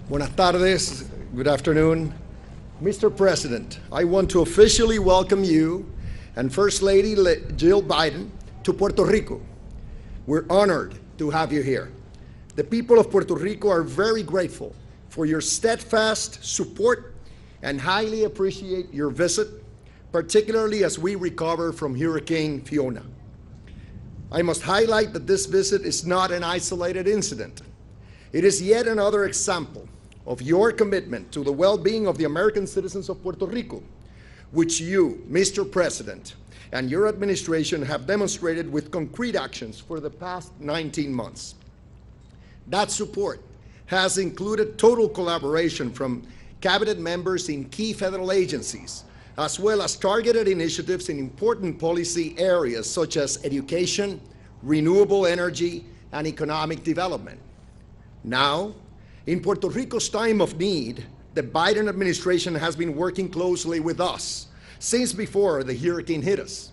Buenas tardes, good afternoon. Mr. President, I want to officially welcome you and First Lady Jill Biden to Puerto Rico. We're honored to have you here. The people of Puerto Rico are very grateful for your steadfast support and highly appreciate your visit, particularly as we recover from Hurricane Fiona. I must highlight that this visit is not an isolated incident. It is yet another example of your commitment to the well-being of the American citizens of Puerto Rico, which you, Mr. President, and your administration have demonstrated with concrete actions for the past 19 months. That support has included total collaboration from cabinet members in key federal agencies, as well as targeted initiatives in important policy areas such as education, renewable energy, and economic development. Now, in Puerto Rico's time of need, the Biden administration has been working closely with us since before the hurricane hit us.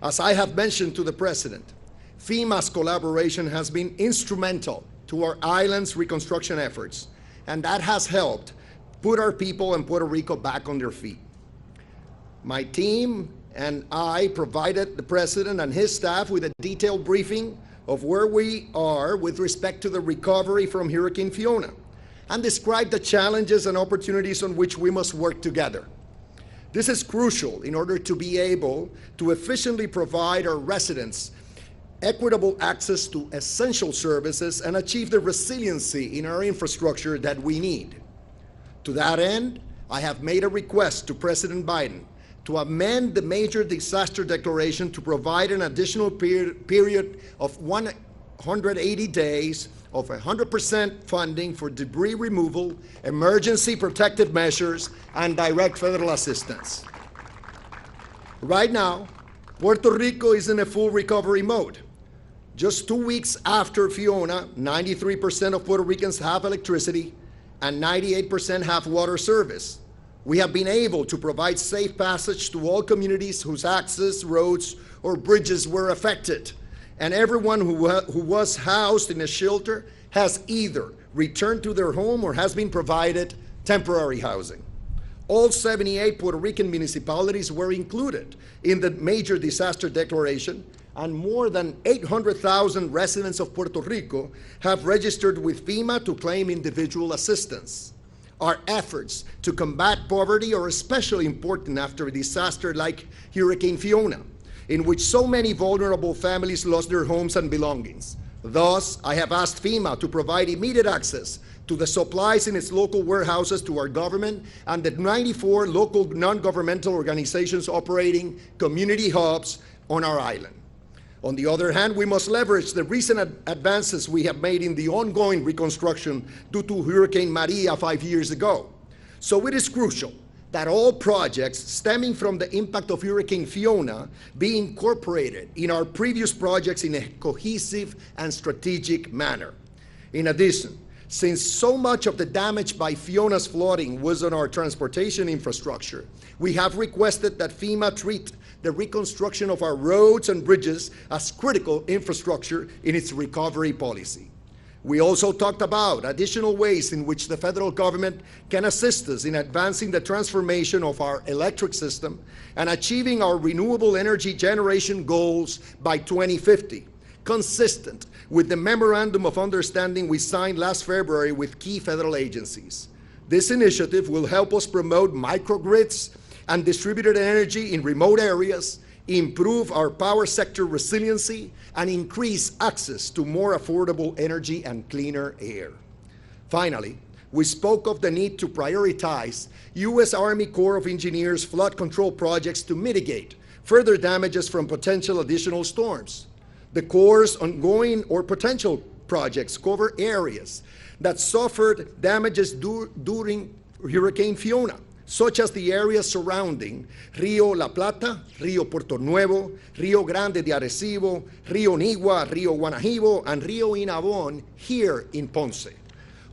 As I have mentioned to the President, FEMA's collaboration has been instrumental to our island's reconstruction efforts, and that has helped put our people in Puerto Rico back on their feet. My team and I provided the President and his staff with a detailed briefing of where we are with respect to the recovery from Hurricane Fiona, and described the challenges and opportunities on which we must work together. This is crucial in order to be able to efficiently provide our residents equitable access to essential services and achieve the resiliency in our infrastructure that we need. To that end, I have made a request to President Biden to amend the major disaster declaration to provide an additional period of 180 days of 100% funding for debris removal, emergency protective measures, and direct federal assistance. Right now, Puerto Rico is in a full recovery mode. Just 2 weeks after Fiona, 93% of Puerto Ricans have electricity and 98% have water service. We have been able to provide safe passage to all communities whose access roads or bridges were affected, and everyone who was housed in a shelter has either returned to their home or has been provided temporary housing. All 78 Puerto Rican municipalities were included in the major disaster declaration, and more than 800,000 residents of Puerto Rico have registered with FEMA to claim individual assistance. Our efforts to combat poverty are especially important after a disaster like Hurricane Fiona, in which so many vulnerable families lost their homes and belongings. Thus, I have asked FEMA to provide immediate access to the supplies in its local warehouses to our government and the 94 local non-governmental organizations operating community hubs on our island. On the other hand, we must leverage the recent advances we have made in the ongoing reconstruction due to Hurricane Maria 5 years ago. So it is crucial that all projects stemming from the impact of Hurricane Fiona be incorporated in our previous projects in a cohesive and strategic manner. In addition, since so much of the damage by Fiona's flooding was on our transportation infrastructure, we have requested that FEMA treat the reconstruction of our roads and bridges as critical infrastructure in its recovery policy. We also talked about additional ways in which the federal government can assist us in advancing the transformation of our electric system and achieving our renewable energy generation goals by 2050, consistent with the Memorandum of Understanding we signed last February with key federal agencies. This initiative will help us promote microgrids and distributed energy in remote areas, improve our power sector resiliency, and increase access to more affordable energy and cleaner air. Finally, we spoke of the need to prioritize U.S. Army Corps of Engineers flood control projects to mitigate further damages from potential additional storms. The Corps' ongoing or potential projects cover areas that suffered damages during Hurricane Fiona, such as the areas surrounding Rio La Plata, Rio Puerto Nuevo, Rio Grande de Arecibo, Rio Nigua, Rio Guanajibo, and Rio Inabon here in Ponce.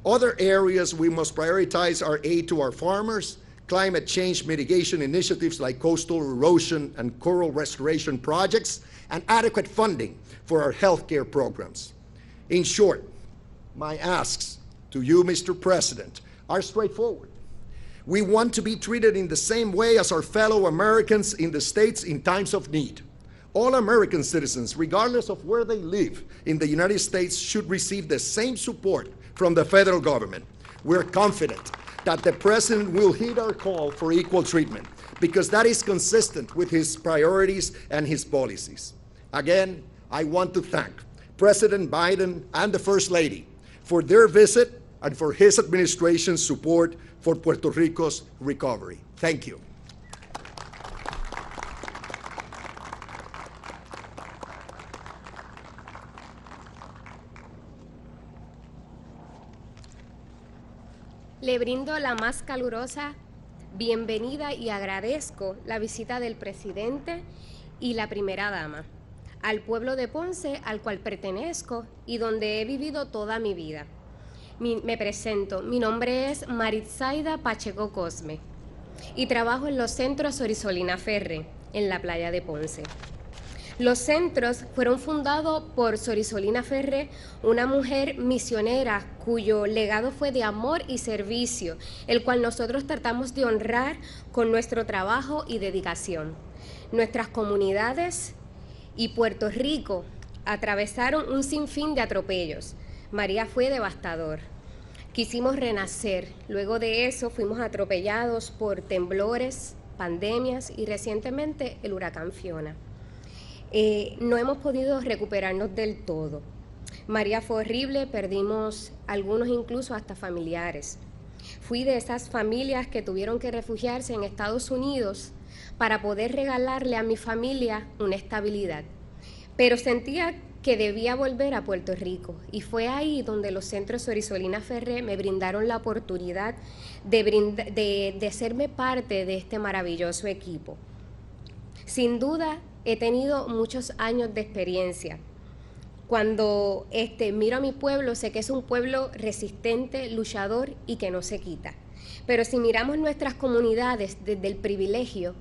Other areas we must prioritize are aid to our farmers, climate change mitigation initiatives like coastal erosion and coral restoration projects, and adequate funding for our healthcare programs. In short, my asks to you, Mr. President, are straightforward. We want to be treated in the same way as our fellow Americans in the States in times of need. All American citizens, regardless of where they live in the United States, should receive the same support from the federal government. We're confident that the President will heed our call for equal treatment because that is consistent with his priorities and his policies. Again, I want to thank President Biden and the First Lady for their visit and for his administration's support for Puerto Rico's recovery. Thank you. Le brindo la más calurosa bienvenida y agradezco la visita del presidente y la primera dama al pueblo de Ponce, al cual pertenezco y donde he vivido toda mi vida. Me presento, mi nombre es Maritzaida Pacheco Cosme y trabajo en los centros Sorisolina Ferre, en la playa de Ponce. Los centros fueron fundados por Sorisolina Ferre, una mujer misionera cuyo legado fue de amor y servicio, el cual nosotros tratamos de honrar con nuestro trabajo y dedicación. Nuestras comunidades y Puerto Rico atravesaron un sinfín de atropellos. María fue devastador. Quisimos renacer. Luego de eso fuimos atropellados por temblores, pandemias y recientemente el huracán Fiona. No hemos podido recuperarnos del todo. María fue horrible, perdimos algunos incluso hasta familiares. Fui de esas familias que tuvieron que refugiarse en Estados Unidos para poder regalarle a mi familia una estabilidad. Pero sentía que debía volver a Puerto Rico y fue ahí donde los centros Sorisolina Ferre me brindaron la oportunidad de serme parte de este maravilloso equipo. Sin duda, he tenido muchos años de experiencia. Cuando miro a mi pueblo, sé que es un pueblo resistente, luchador y que no se quita. Pero si miramos nuestras comunidades desde el privilegio,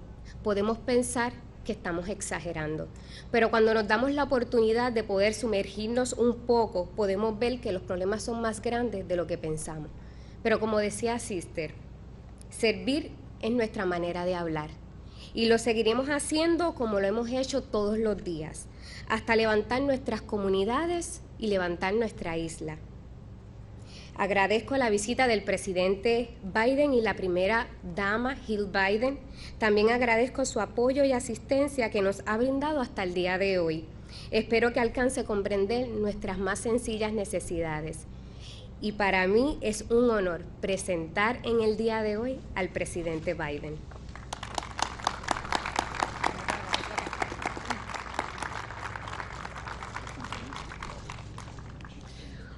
podemos pensar que estamos exagerando. Pero cuando nos damos la oportunidad de poder sumergirnos un poco, podemos ver que los problemas son más grandes de lo que pensamos. Pero como decía Sister, servir es nuestra manera de hablar. Y lo seguiremos haciendo como lo hemos hecho todos los días, hasta levantar nuestras comunidades y levantar nuestra isla. Agradezco la visita del presidente Biden y la primera dama, Jill Biden. También agradezco su apoyo y asistencia que nos ha brindado hasta el día de hoy. Espero que alcance a comprender nuestras más sencillas necesidades. Y para mí es un honor presentar en el día de hoy al presidente Biden.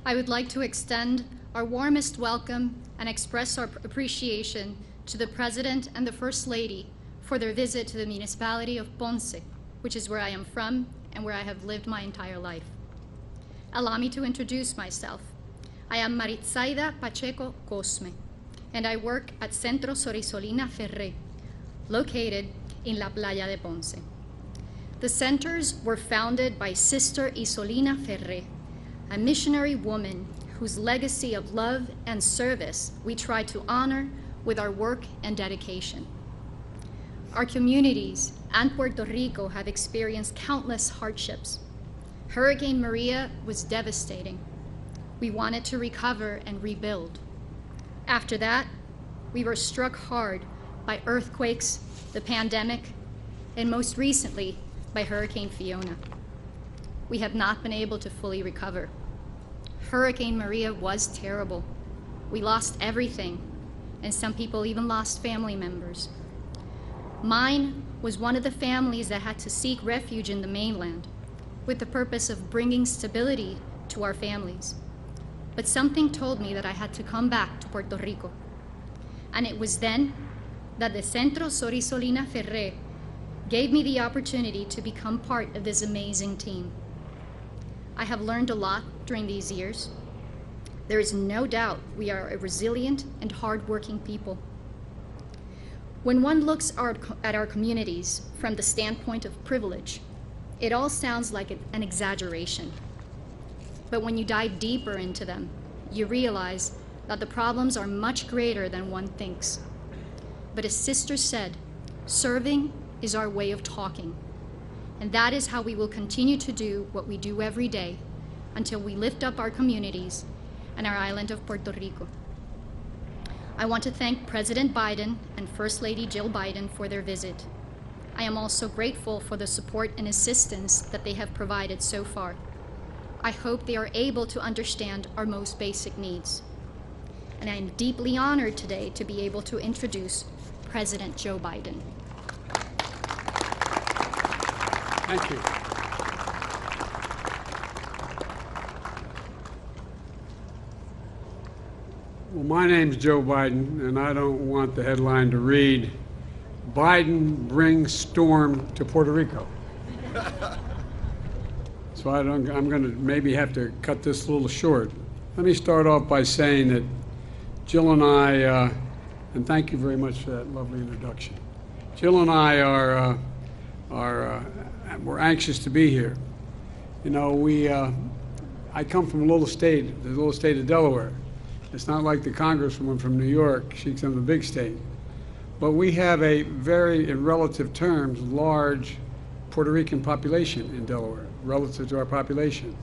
I would like to extend our warmest welcome and express our appreciation to the President and the First Lady for their visit to the municipality of Ponce, which is where I am from and where I have lived my entire life. Allow me to introduce myself. I am Maritzaida Pacheco Cosme, and I work at Centro Sorisolina Ferre, located in La Playa de Ponce. The centers were founded by Sister Isolina Ferre, a missionary woman whose legacy of love and service we try to honor with our work and dedication. Our communities and Puerto Rico have experienced countless hardships. Hurricane Maria was devastating. We wanted to recover and rebuild. After that, we were struck hard by earthquakes, the pandemic, and most recently by Hurricane Fiona. We have not been able to fully recover. Hurricane Maria was terrible. We lost everything, and some people even lost family members. Mine was one of the families that had to seek refuge in the mainland with the purpose of bringing stability to our families. But something told me that I had to come back to Puerto Rico. And it was then that the Centro Sorisolina Ferre gave me the opportunity to become part of this amazing team. I have learned a lot during these years. There is no doubt we are a resilient and hardworking people. When one looks at our communities from the standpoint of privilege, it all sounds like an exaggeration. But when you dive deeper into them, you realize that the problems are much greater than one thinks. But as Sister said, serving is our way of talking. And that is how we will continue to do what we do every day until we lift up our communities and our island of Puerto Rico. I want to thank President Biden and First Lady Jill Biden for their visit. I am also grateful for the support and assistance that they have provided so far. I hope they are able to understand our most basic needs. And I am deeply honored today to be able to introduce President Joe Biden. Thank you. Well, my name's Joe Biden, and I don't want the headline to read, Biden brings storm to Puerto Rico. So I'm going to maybe have to cut this a little short. Let me start off by saying that Jill and I, and thank you very much for that lovely introduction. Jill and I we're anxious to be here. You know, I come from the little state of Delaware. It's not like the congresswoman from New York. She's from the big state. But we have a very, in relative terms, large Puerto Rican population in Delaware, relative to our population.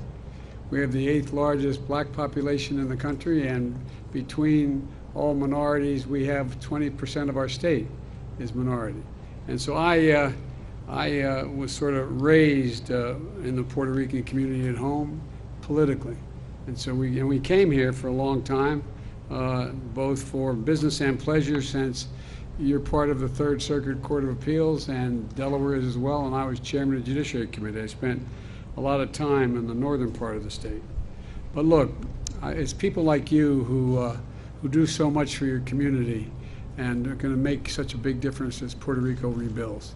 We have the 8th largest black population in the country, and between all minorities, we have 20% of our state is minority. And so I was sort of raised in the Puerto Rican community at home politically. And so we came here for a long time, both for business and pleasure, since you're part of the Third Circuit Court of Appeals and Delaware is as well, and I was chairman of the Judiciary Committee. I spent a lot of time in the northern part of the state. But look, it's people like you who do so much for your community and are going to make such a big difference as Puerto Rico rebuilds.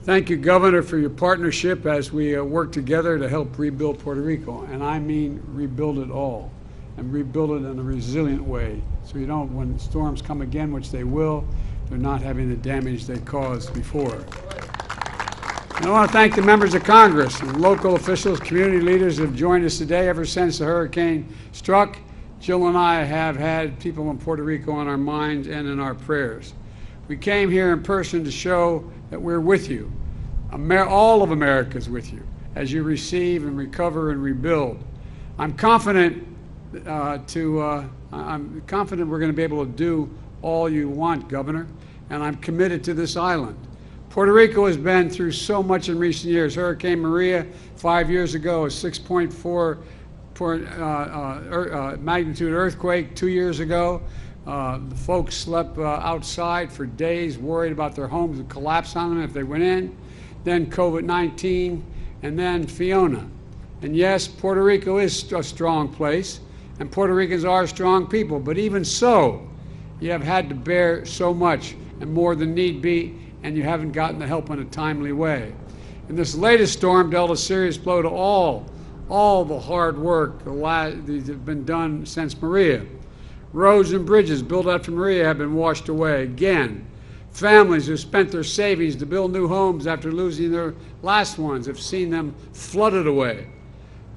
Thank you, Governor, for your partnership as we work together to help rebuild Puerto Rico. And I mean rebuild it all, and rebuild it in a resilient way. So you don't, when storms come again, which they will, they're not having the damage they caused before. And I want to thank the members of Congress and local officials, community leaders who have joined us today. Ever since the hurricane struck, Jill and I have had people in Puerto Rico on our minds and in our prayers. We came here in person to show that we're with you. All of America is with you as you receive and recover and rebuild. I'm confident we're going to be able to do all you want, Governor, and I'm committed to this island. Puerto Rico has been through so much in recent years. Hurricane Maria 5 years ago, a 6.4 magnitude earthquake 2 years ago. The folks slept outside for days, worried about their homes would collapse on them if they went in. Then COVID-19, and then Fiona. And yes, Puerto Rico is a strong place, and Puerto Ricans are strong people, but even so, you have had to bear so much and more than need be, and you haven't gotten the help in a timely way. And this latest storm dealt a serious blow to all the hard work that have been done since Maria. Roads and bridges built after Maria have been washed away again. Families who spent their savings to build new homes after losing their last ones have seen them flooded away.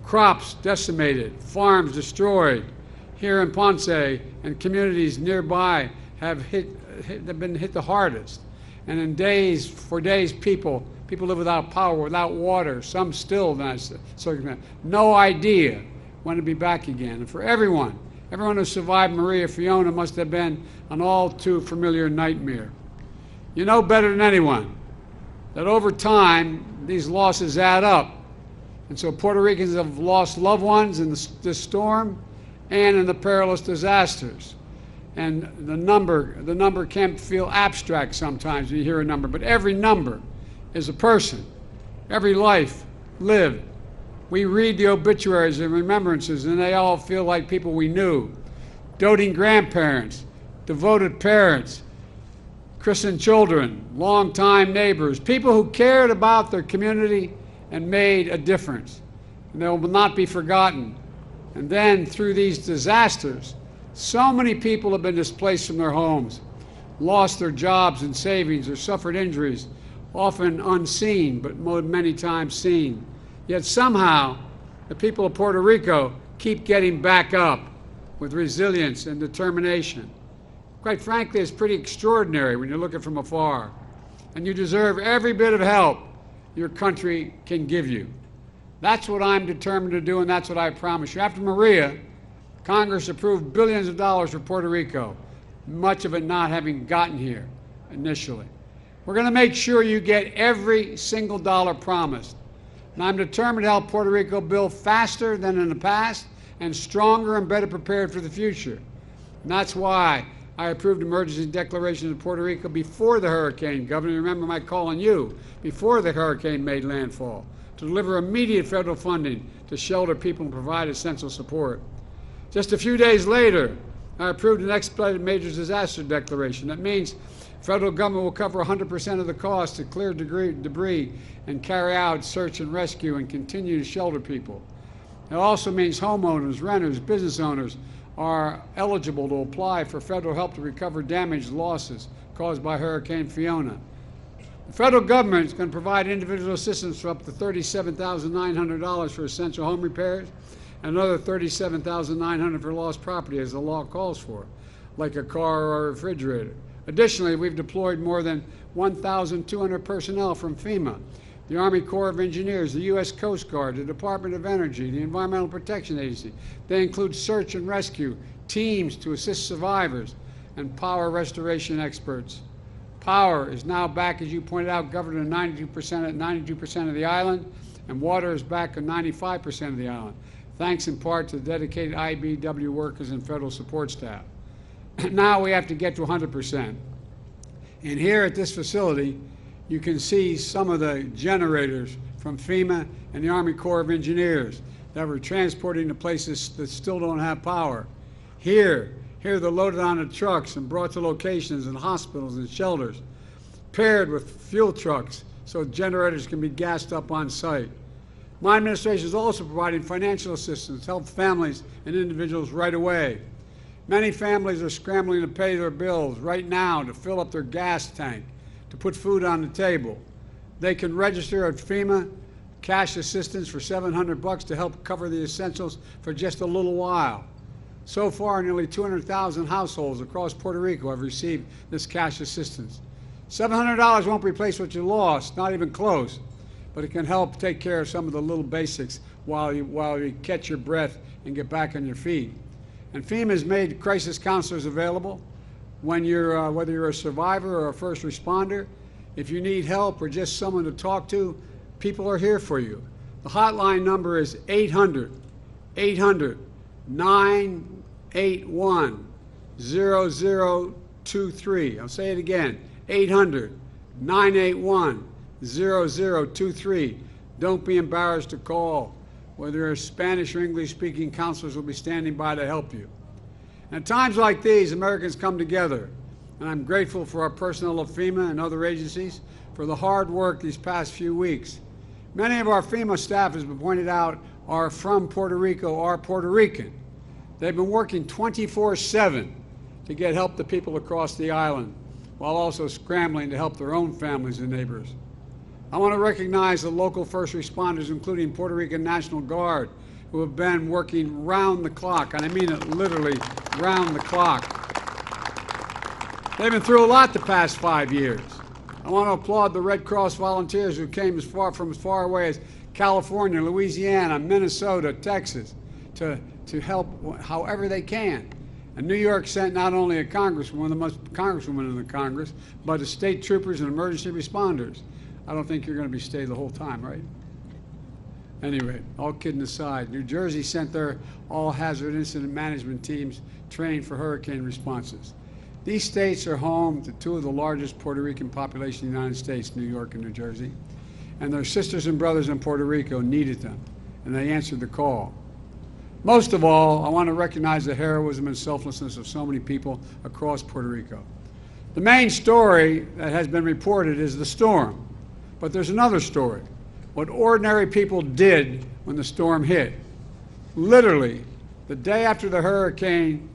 Crops decimated, farms destroyed. Here in Ponce and communities nearby have been hit the hardest. And for days, people live without power, without water, some still in that circumstance. No idea when to be back again. And for everyone who survived Maria, Fiona must have been an all too familiar nightmare. You know better than anyone that over time, these losses add up. And so Puerto Ricans have lost loved ones in this storm and in the perilous disasters. And the number can feel abstract sometimes when you hear a number, but every number is a person, every life lived. We read the obituaries and remembrances, and they all feel like people we knew. Doting grandparents, devoted parents, christened children, longtime neighbors, people who cared about their community and made a difference. And they will not be forgotten. And then through these disasters, so many people have been displaced from their homes, lost their jobs and savings, or suffered injuries, often unseen, but many times seen. Yet somehow, the people of Puerto Rico keep getting back up with resilience and determination. Quite frankly, it's pretty extraordinary when you look at it from afar. And you deserve every bit of help your country can give you. That's what I'm determined to do, and that's what I promise you. After Maria, Congress approved billions of dollars for Puerto Rico, much of it not having gotten here initially. We're going to make sure you get every single dollar promised. And I'm determined to help Puerto Rico build faster than in the past and stronger and better prepared for the future. And that's why I approved emergency declarations in Puerto Rico before the hurricane. Governor, remember my call on you before the hurricane made landfall to deliver immediate federal funding to shelter people and provide essential support. Just a few days later, I approved an expedited major disaster declaration. That means federal government will cover 100% of the cost to clear debris and carry out search and rescue and continue to shelter people. It also means homeowners, renters, business owners are eligible to apply for federal help to recover damaged losses caused by Hurricane Fiona. The federal government is going to provide individual assistance for up to $37,900 for essential home repairs and another $37,900 for lost property, as the law calls for, like a car or a refrigerator. Additionally, we've deployed more than 1,200 personnel from FEMA, the Army Corps of Engineers, the U.S. Coast Guard, the Department of Energy, the Environmental Protection Agency. They include search and rescue, teams to assist survivors, and power restoration experts. Power is now back, as you pointed out, governed at 92% of the island, and water is back at 95% of the island, thanks in part to the dedicated IBEW workers and federal support staff. Now we have to get to 100%. And here at this facility, you can see some of the generators from FEMA and the Army Corps of Engineers that were transporting to places that still don't have power. Here they're loaded onto trucks and brought to locations in hospitals and shelters, paired with fuel trucks so generators can be gassed up on site. My administration is also providing financial assistance to help families and individuals right away. Many families are scrambling to pay their bills right now to fill up their gas tank, to put food on the table. They can register at FEMA, cash assistance for $700 to help cover the essentials for just a little while. So far, nearly 200,000 households across Puerto Rico have received this cash assistance. $700 won't replace what you lost, not even close, but it can help take care of some of the little basics while you catch your breath and get back on your feet. And FEMA has made crisis counselors available when you're, whether you're a survivor or a first responder. If you need help or just someone to talk to, people are here for you. The hotline number is 800-981-0023. I'll say it again, 800-981-0023. Don't be embarrassed to call. Whether you're Spanish or English-speaking, counselors will be standing by to help you. And at times like these, Americans come together, and I'm grateful for our personnel of FEMA and other agencies for the hard work these past few weeks. Many of our FEMA staff, as been pointed out, are from Puerto Rico, are Puerto Rican. They've been working 24/7 to get help to people across the island, while also scrambling to help their own families and neighbors. I want to recognize the local first responders, including Puerto Rican National Guard, who have been working round the clock, and I mean it literally round the clock. They've been through a lot the past 5 years. I want to applaud the Red Cross volunteers who came from as far away as California, Louisiana, Minnesota, Texas, to help however they can. And New York sent not only a congresswoman, one of the most congresswomen in the Congress, but the state troopers and emergency responders. I don't think you're going to stay the whole time, right? Anyway, all kidding aside, New Jersey sent their all-hazard incident management teams trained for hurricane responses. These states are home to two of the largest Puerto Rican populations in the United States, New York and New Jersey, and their sisters and brothers in Puerto Rico needed them, and they answered the call. Most of all, I want to recognize the heroism and selflessness of so many people across Puerto Rico. The main story that has been reported is the storm, but there's another story. What ordinary people did when the storm hit. Literally, the day after the hurricane,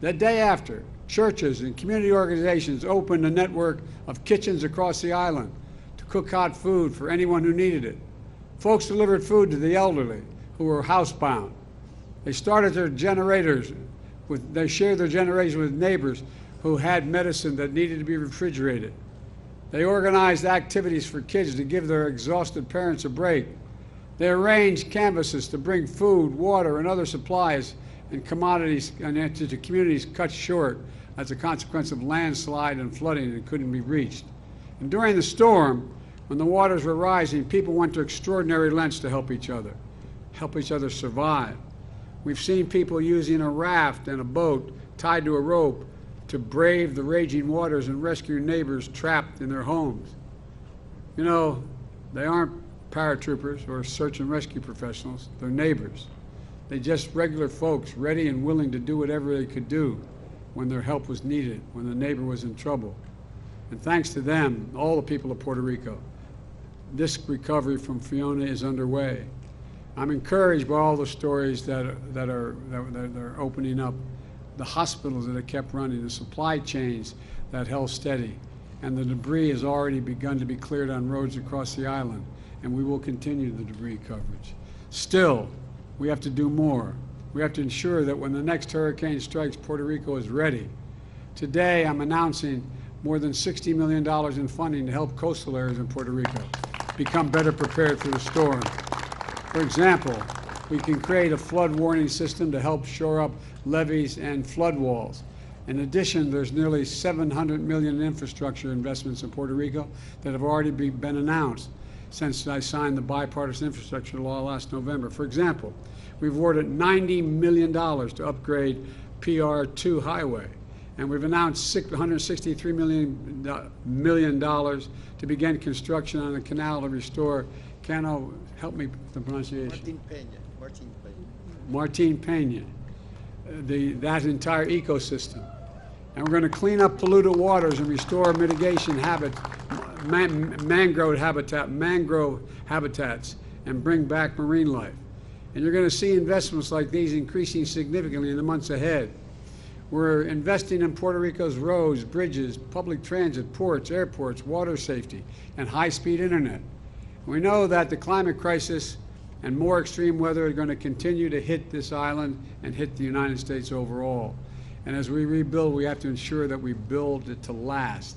the day after, churches and community organizations opened a network of kitchens across the island to cook hot food for anyone who needed it. Folks delivered food to the elderly who were housebound. They started their generators they shared their generation with neighbors who had medicine that needed to be refrigerated. They organized activities for kids to give their exhausted parents a break. They arranged canvases to bring food, water, and other supplies and commodities to communities cut short as a consequence of landslide and flooding and couldn't be reached. And during the storm, when the waters were rising, people went to extraordinary lengths to help each other survive. We've seen people using a raft and a boat tied to a rope to brave the raging waters and rescue neighbors trapped in their homes. You know, they aren't paratroopers or search and rescue professionals, they're neighbors. They're just regular folks ready and willing to do whatever they could do when their help was needed, when the neighbor was in trouble. And thanks to them, all the people of Puerto Rico, this recovery from Fiona is underway. I'm encouraged by all the stories that are opening up, the hospitals that have kept running, the supply chains that held steady, and the debris has already begun to be cleared on roads across the island, and we will continue the debris coverage. Still, we have to do more. We have to ensure that when the next hurricane strikes, Puerto Rico is ready. Today, I'm announcing more than $60 million in funding to help coastal areas in Puerto Rico become better prepared for the storm. For example, we can create a flood warning system to help shore up levees and flood walls. In addition, there's nearly $700 million in infrastructure investments in Puerto Rico that have already been announced since I signed the bipartisan infrastructure law last November. For example, we've awarded $90 million to upgrade PR2 highway, and we've announced $163 million to begin construction on a canal to restore Cano, help me with the pronunciation. Martin Peña, that entire ecosystem. And we're going to clean up polluted waters and restore mitigation mangrove habitats and bring back marine life. And you're going to see investments like these increasing significantly in the months ahead. We're investing in Puerto Rico's roads, bridges, public transit, ports, airports, water safety, and high-speed internet. We know that the climate crisis and more extreme weather are going to continue to hit this island and hit the United States overall. And as we rebuild, we have to ensure that we build it to last.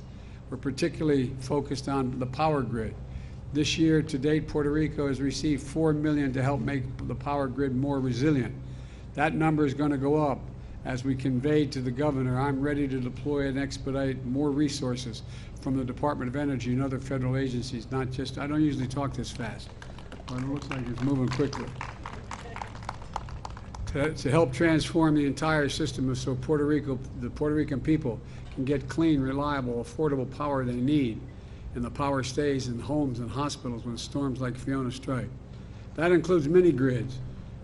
We're particularly focused on the power grid. This year, to date, Puerto Rico has received $4 million to help make the power grid more resilient. That number is going to go up. As we conveyed to the governor, I'm ready to deploy and expedite more resources from the Department of Energy and other federal agencies, not just, I don't usually talk this fast, but it looks like it's moving quickly, to help transform the entire system so the Puerto Rican people can get clean, reliable, affordable power they need, and the power stays in homes and hospitals when storms like Fiona strike. That includes mini grids,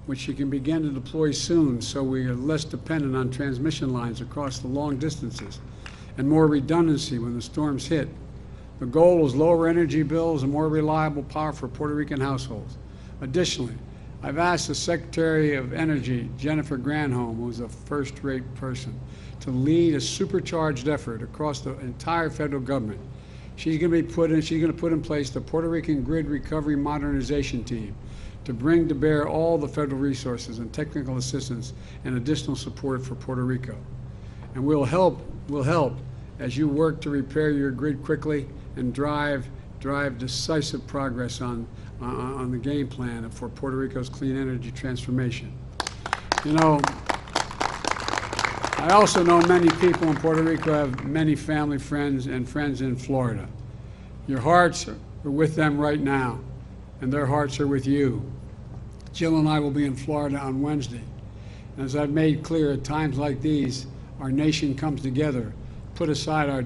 which you can begin to deploy soon so we are less dependent on transmission lines across the long distances, and more redundancy when the storms hit. The goal is lower energy bills and more reliable power for Puerto Rican households. Additionally, I've asked the Secretary of Energy, Jennifer Granholm, who's a first-rate person, to lead a supercharged effort across the entire federal government. She's going to put in place the Puerto Rican Grid Recovery Modernization Team to bring to bear all the federal resources and technical assistance and additional support for Puerto Rico. And we'll help as you work to repair your grid quickly and drive decisive progress on the game plan for Puerto Rico's clean energy transformation. You know, I also know many people in Puerto Rico have many family friends and friends in Florida. Your hearts are with them right now, and their hearts are with you. Jill and I will be in Florida on Wednesday. And as I've made clear, at times like these, our nation comes together, put aside our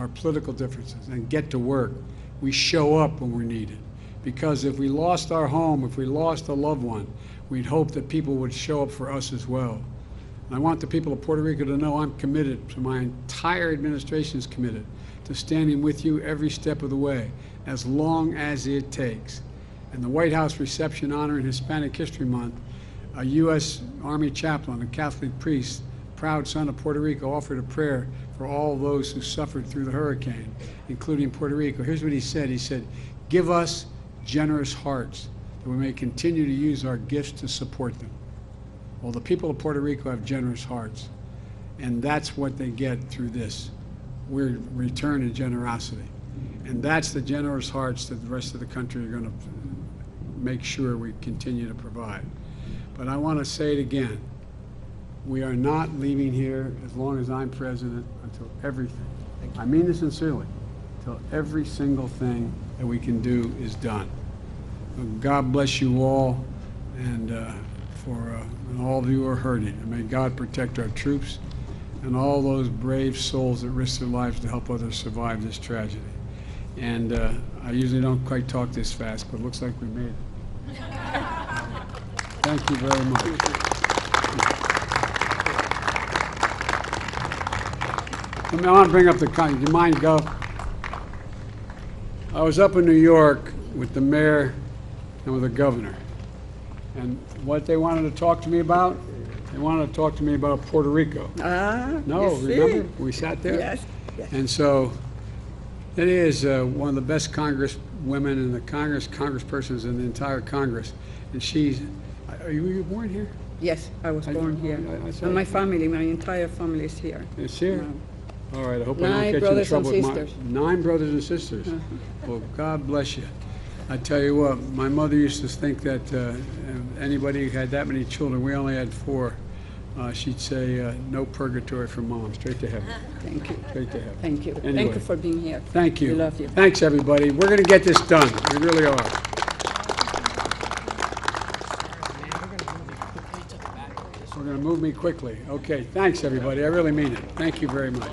political differences, and get to work. We show up when we're needed. Because if we lost our home, if we lost a loved one, we'd hope that people would show up for us as well. And I want the people of Puerto Rico to know I'm committed, to my entire administration is committed, to standing with you every step of the way, as long as it takes. And the White House reception honoring Hispanic History Month, a U.S. Army chaplain, a Catholic priest, proud son of Puerto Rico, offered a prayer for all those who suffered through the hurricane, including Puerto Rico. Here's what he said. He said, "Give us generous hearts that we may continue to use our gifts to support them." Well, the people of Puerto Rico have generous hearts, and that's what they get through this. We're returning generosity. And that's the generous hearts that the rest of the country are going to make sure we continue to provide. But I want to say it again. We are not leaving here as long as I'm president until everything, I mean this sincerely, until every single thing that we can do is done. God bless you all, and and all of you who are hurting. And may God protect our troops and all those brave souls that risk their lives to help others survive this tragedy. And I usually don't quite talk this fast, but it looks like we made it. Thank you very much. I want to bring up the, do you mind, go? I was up in New York with the mayor and with the governor. And what they wanted to talk to me about, they wanted to talk to me about Puerto Rico. No, remember? We sat there? Yes. Yes. And so it is one of the best congresswomen in the congresspersons in the entire Congress. And she's, were you born here? Yes, I was born here. saw And my it. family, my entire family is here. It's here? All right, I hope I don't 9 get you in brothers trouble and with sisters. 9 brothers and sisters. Well, God bless you. I tell you what, my mother used to think that anybody who had that many children, we only had 4, she'd say, no purgatory for mom, straight to heaven. Thank you. Straight to heaven. Thank you. Anyway. Thank you for being here. Thank you. We love you. Thanks, everybody. We're going to get this done. We really are. We're going to move me quickly. Okay, thanks, everybody. I really mean it. Thank you very much.